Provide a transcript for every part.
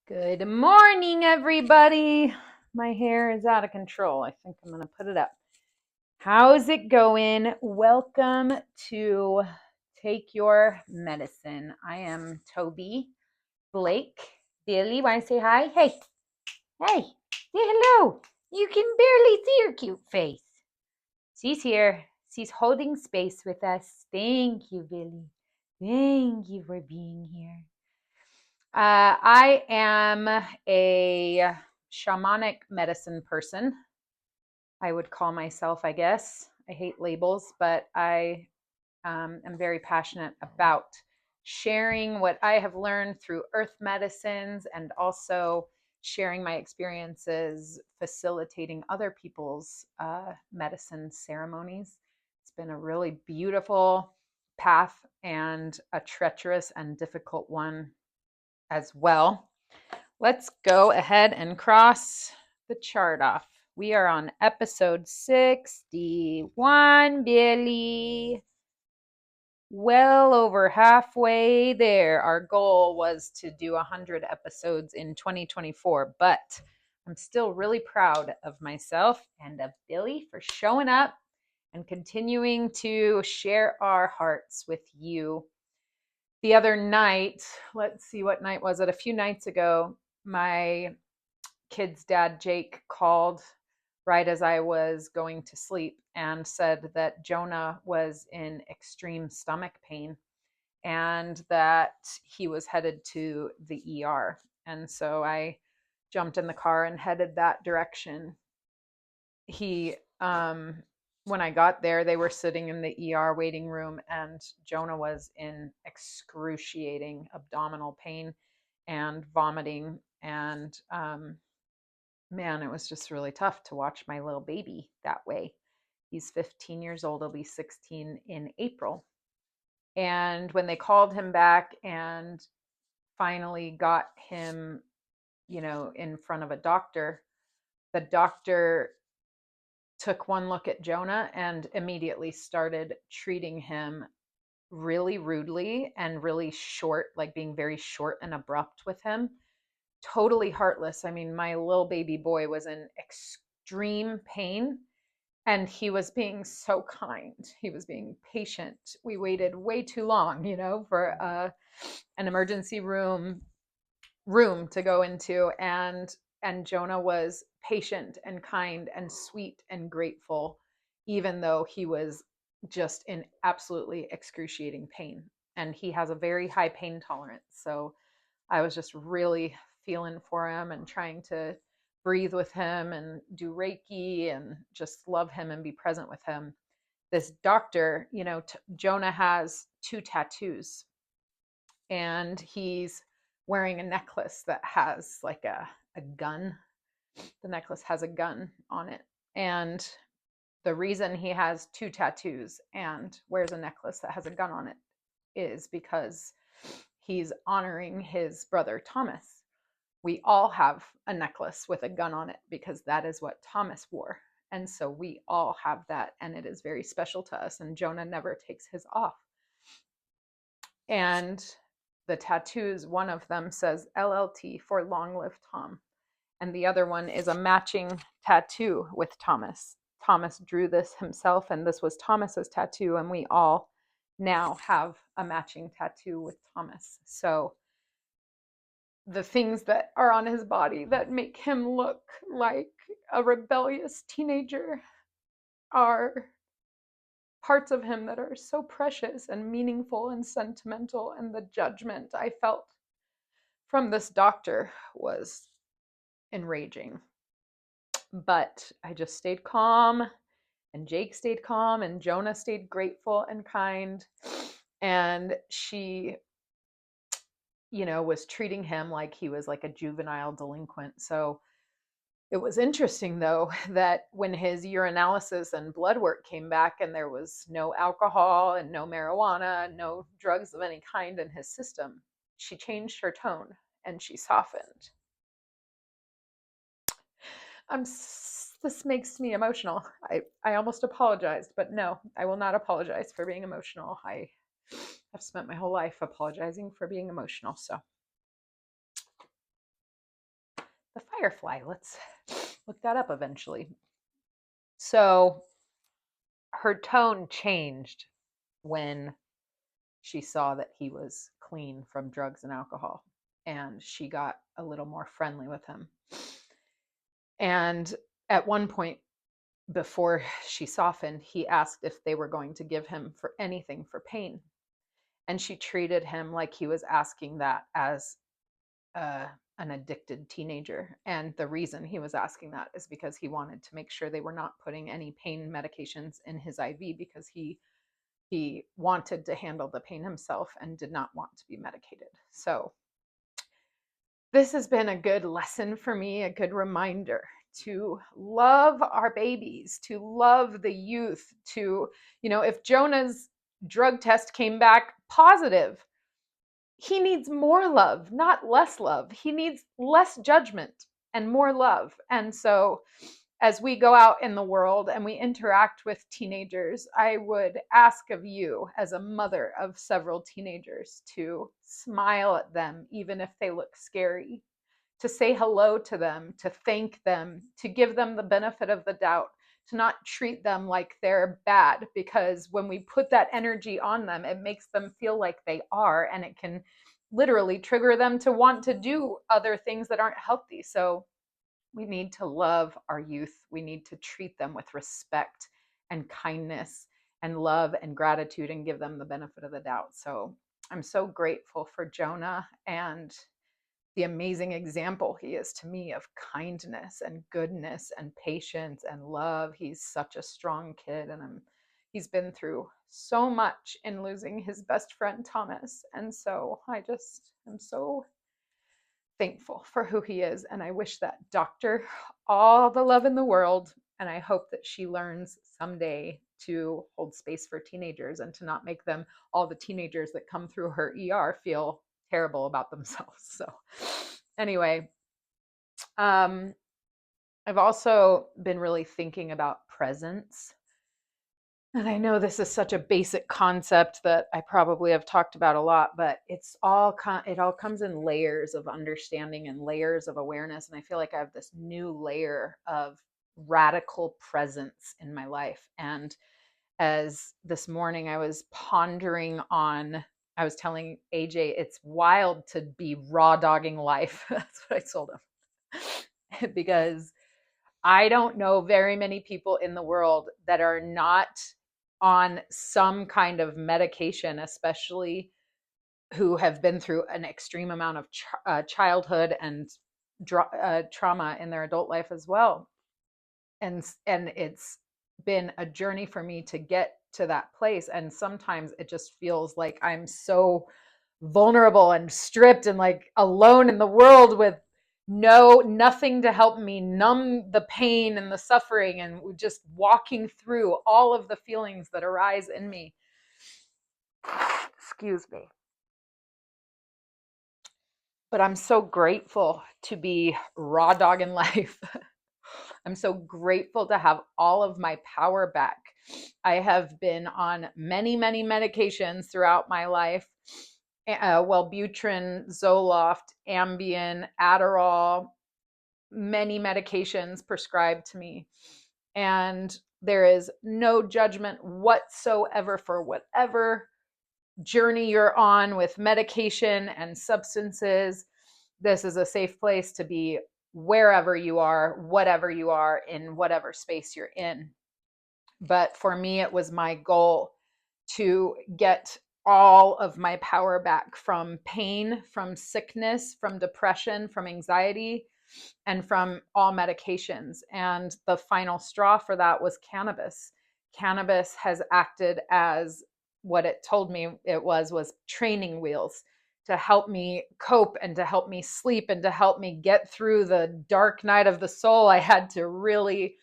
Good morning, everybody. My hair is out of control. I think I'm going to put it up. How's it going? Welcome to Take Your Medicine. I am Tobi Blake. Billy, want to say hi? Hey, say hello. You can barely see her cute face. She's here. She's holding space with us. Thank you, Billy. Thank you for being here. I am a shamanic medicine person. I would call myself, I guess. I hate labels, but I am very passionate about sharing what I have learned through earth medicines and also sharing my experiences facilitating other people's medicine ceremonies. It's been a really beautiful path and a treacherous and difficult one as well. Let's go ahead and cross the chart off. We are on episode 61, Billy. Well over halfway there. Our goal was to do 100 episodes in 2024, but I'm still really proud of myself and of Billy for showing up and continuing to share our hearts with you. The other night, let's see, what night was it? A few nights ago, my kid's dad, Jake, called right as I was going to sleep and said that Jonah was in extreme stomach pain and that he was headed to the ER. And so I jumped in the car and headed that direction. When I got there, they were sitting in the ER waiting room, and Jonah was in excruciating abdominal pain and vomiting. And man, it was just really tough to watch my little baby that way. He's 15 years old. He'll be 16 in April. And when they called him back and finally got him, in front of a doctor, the doctor took one look at Jonah and immediately started treating him really rudely and really short, like being very short and abrupt with him. Totally heartless. I mean, my little baby boy was in extreme pain and he was being so kind. He was being patient. We waited way too long, for an emergency room to go into, and Jonah was patient and kind and sweet and grateful, even though he was just in absolutely excruciating pain. And he has a very high pain tolerance. So I was just really feeling for him and trying to breathe with him and do Reiki and just love him and be present with him. This doctor, Jonah has 2 tattoos and he's wearing a necklace that has like a gun. The necklace has a gun on it. And the reason he has 2 tattoos and wears a necklace that has a gun on it is because he's honoring his brother Thomas. We all have a necklace with a gun on it because that is what Thomas wore. And so we all have that, and it is very special to us. And Jonah never takes his off. And the tattoos, one of them says LLT for Long Live Tom. And the other one is a matching tattoo with Thomas. Thomas drew this himself, and this was Thomas's tattoo, and we all now have a matching tattoo with Thomas. So the things that are on his body that make him look like a rebellious teenager are parts of him that are so precious and meaningful and sentimental. And the judgment I felt from this doctor was enraging. But I just stayed calm, and Jake stayed calm, and Jonah stayed grateful and kind. And she, was treating him like he was like a juvenile delinquent. So it was interesting, though, that when his urinalysis and blood work came back and there was no alcohol and no marijuana, no drugs of any kind in his system, she changed her tone and she softened. This makes me emotional. I almost apologized, but no, I will not apologize for being emotional. I have spent my whole life apologizing for being emotional. So the firefly. Let's look that up eventually. So her tone changed when she saw that he was clean from drugs and alcohol, and she got a little more friendly with him. And at one point, before she softened, he asked if they were going to give him for anything for pain. And she treated him like he was asking that as an addicted teenager. And the reason he was asking that is because he wanted to make sure they were not putting any pain medications in his IV, because he wanted to handle the pain himself and did not want to be medicated. So this has been a good lesson for me, a good reminder to love our babies, to love the youth, to, if Jonah's drug test came back positive, he needs more love, not less love. He needs less judgment and more love. And so as we go out in the world and we interact with teenagers, I would ask of you, as a mother of several teenagers, to smile at them, even if they look scary, to say hello to them, to thank them, to give them the benefit of the doubt, to not treat them like they're bad, because when we put that energy on them, it makes them feel like they are, and it can literally trigger them to want to do other things that aren't healthy. So we need to love our youth. We need to treat them with respect and kindness and love and gratitude and give them the benefit of the doubt. So I'm so grateful for Jonah and the amazing example he is to me of kindness and goodness and patience and love. He's such a strong kid, and he's been through so much in losing his best friend Thomas. And so I just am so thankful for who he is, and I wish that doctor all the love in the world, and I hope that she learns someday to hold space for teenagers and to not make them, all the teenagers that come through her ER, feel terrible about themselves. So anyway, I've also been really thinking about presence. And I know this is such a basic concept that I probably have talked about a lot, but it all comes in layers of understanding and layers of awareness. And I feel like I have this new layer of radical presence in my life. And as this morning I was pondering on, I was telling AJ, it's wild to be raw dogging life. That's what I told him. Because I don't know very many people in the world that are not on some kind of medication, especially who have been through an extreme amount of childhood and trauma in their adult life as well. And it's been a journey for me to get to that place. And sometimes it just feels like I'm so vulnerable and stripped and like alone in the world with nothing to help me numb the pain and the suffering, and just walking through all of the feelings that arise in me. Excuse me. But I'm so grateful to be raw dog in life. I'm so grateful to have all of my power back. I have been on many, many medications throughout my life. Wellbutrin, Zoloft, Ambien, Adderall, many medications prescribed to me. And there is no judgment whatsoever for whatever journey you're on with medication and substances. This is a safe place to be wherever you are, whatever you are, in whatever space you're in. But for me, it was my goal to get all of my power back from pain, from sickness, from depression, from anxiety, and from all medications. And the final straw for that was cannabis. Cannabis has acted as what it told me it was training wheels to help me cope and to help me sleep and to help me get through the dark night of the soul. I had to really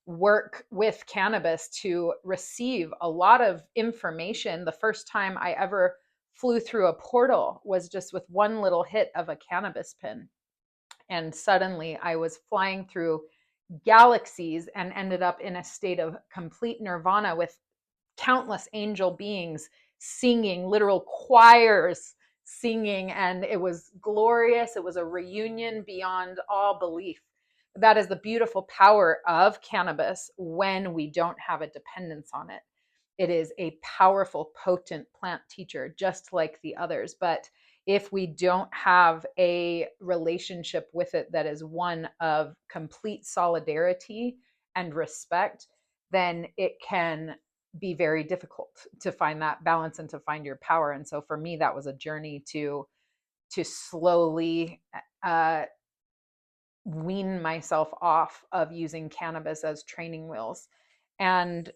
work with cannabis to receive a lot of information. The first time I ever flew through a portal was just with one little hit of a cannabis pin. And suddenly I was flying through galaxies and ended up in a state of complete nirvana with countless angel beings singing, literal choirs singing, and it was glorious. It was a reunion beyond all belief. That is the beautiful power of cannabis when we don't have a dependence on it. It is a powerful, potent plant teacher, just like the others. But if we don't have a relationship with it that is one of complete solidarity and respect, then it can be very difficult to find that balance and to find your power. And so for me, that was a journey to slowly wean myself off of using cannabis as training wheels. And,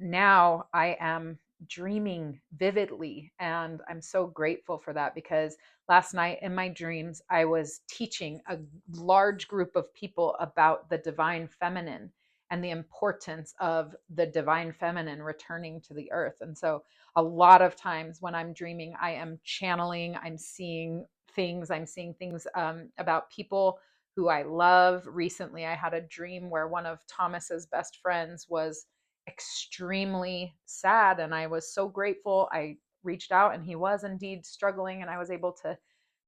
now I am dreaming vividly. And I'm so grateful for that, because last night in my dreams, I was teaching a large group of people about the divine feminine and the importance of the divine feminine returning to the earth. And so a lot of times when I'm dreaming, I am channeling, I'm seeing things about people who I love. Recently, I had a dream where one of Thomas's best friends was extremely sad, and I was so grateful. I reached out, and he was indeed struggling, and I was able to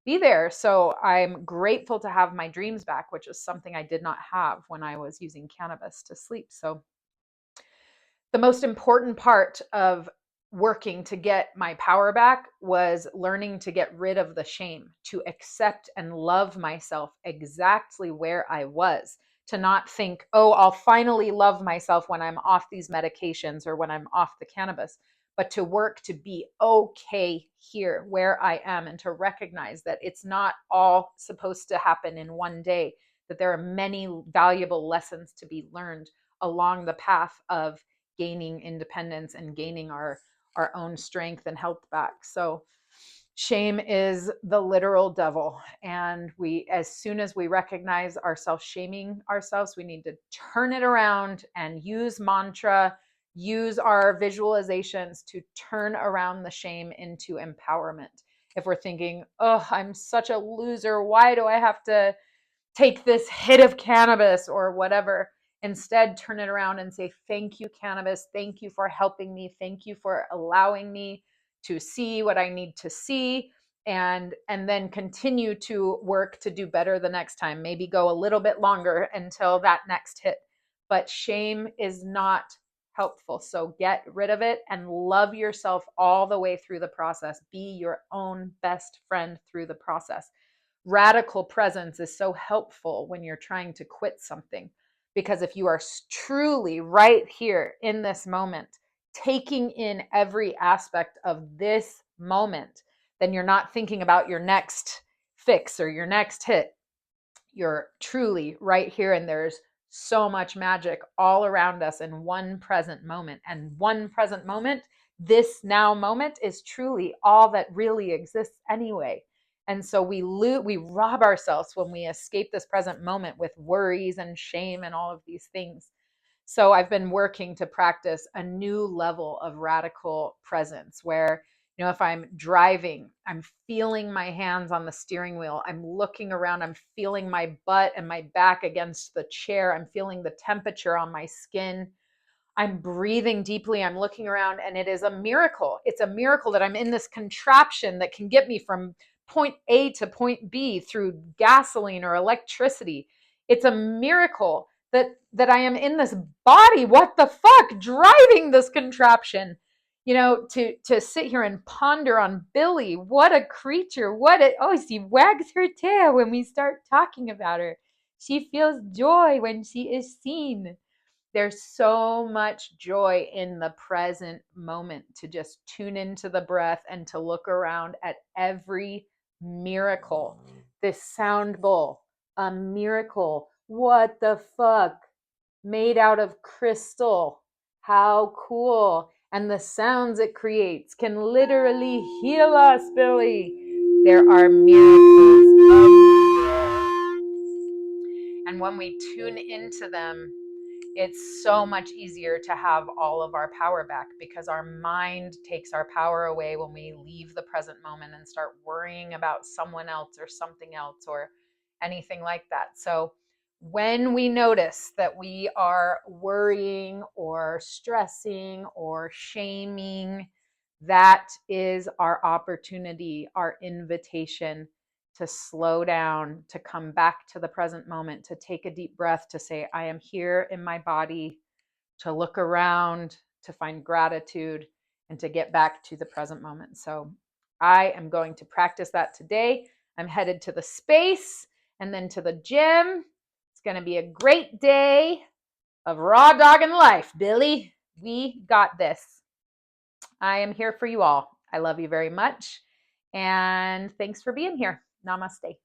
be there. So I'm grateful to have my dreams back, which is something I did not have when I was using cannabis to sleep. So the most important part of working to get my power back was learning to get rid of the shame, to accept and love myself exactly where I was, to not think, oh, I'll finally love myself when I'm off these medications or when I'm off the cannabis, but to work to be okay here where I am, and to recognize that it's not all supposed to happen in one day, that there are many valuable lessons to be learned along the path of gaining independence and gaining our own strength and health back. So shame is the literal devil, and we, as soon as we recognize ourselves shaming ourselves, we need to turn it around and use mantra, use our visualizations to turn around the shame into empowerment. If we're thinking, oh, I'm such a loser, why do I have to take this hit of cannabis or whatever? Instead, turn it around and say, thank you, cannabis. Thank you for helping me. Thank you for allowing me to see what I need to see. And then continue to work to do better the next time. Maybe go a little bit longer until that next hit. But shame is not helpful. So get rid of it and love yourself all the way through the process. Be your own best friend through the process. Radical presence is so helpful when you're trying to quit something, because if you are truly right here in this moment, taking in every aspect of this moment, then you're not thinking about your next fix or your next hit. You're truly right here, and there's so much magic all around us in one present moment. And one present moment, this now moment, is truly all that really exists anyway. And so we rob ourselves when we escape this present moment with worries and shame and all of these things. So I've been working to practice a new level of radical presence where, if I'm driving, I'm feeling my hands on the steering wheel. I'm looking around. I'm feeling my butt and my back against the chair. I'm feeling the temperature on my skin. I'm breathing deeply. I'm looking around, and it is a miracle. It's a miracle that I'm in this contraption that can get me from point A to point B through gasoline or electricity. It's a miracle that I am in this body. What the fuck? Driving this contraption. To sit here and ponder on Billy. What a creature. She wags her tail when we start talking about her. She feels joy when she is seen. There's so much joy in the present moment, to just tune into the breath and to look around at every miracle. This sound bowl, a miracle. What the fuck? Made out of crystal. How cool. And the sounds it creates can literally heal us, Billy. There are miracles. And when we tune into them, it's so much easier to have all of our power back, because our mind takes our power away when we leave the present moment and start worrying about someone else or something else or anything like that. So when we notice that we are worrying or stressing or shaming, That is our opportunity, our invitation to slow down, to come back to the present moment, to take a deep breath, to say, I am here in my body, to look around, to find gratitude, and to get back to the present moment. So I am going to practice that today. I'm headed to the space and then to the gym. It's going to be a great day of raw dogging life, Billy. We got this. I am here for you all. I love you very much. And thanks for being here. Namaste.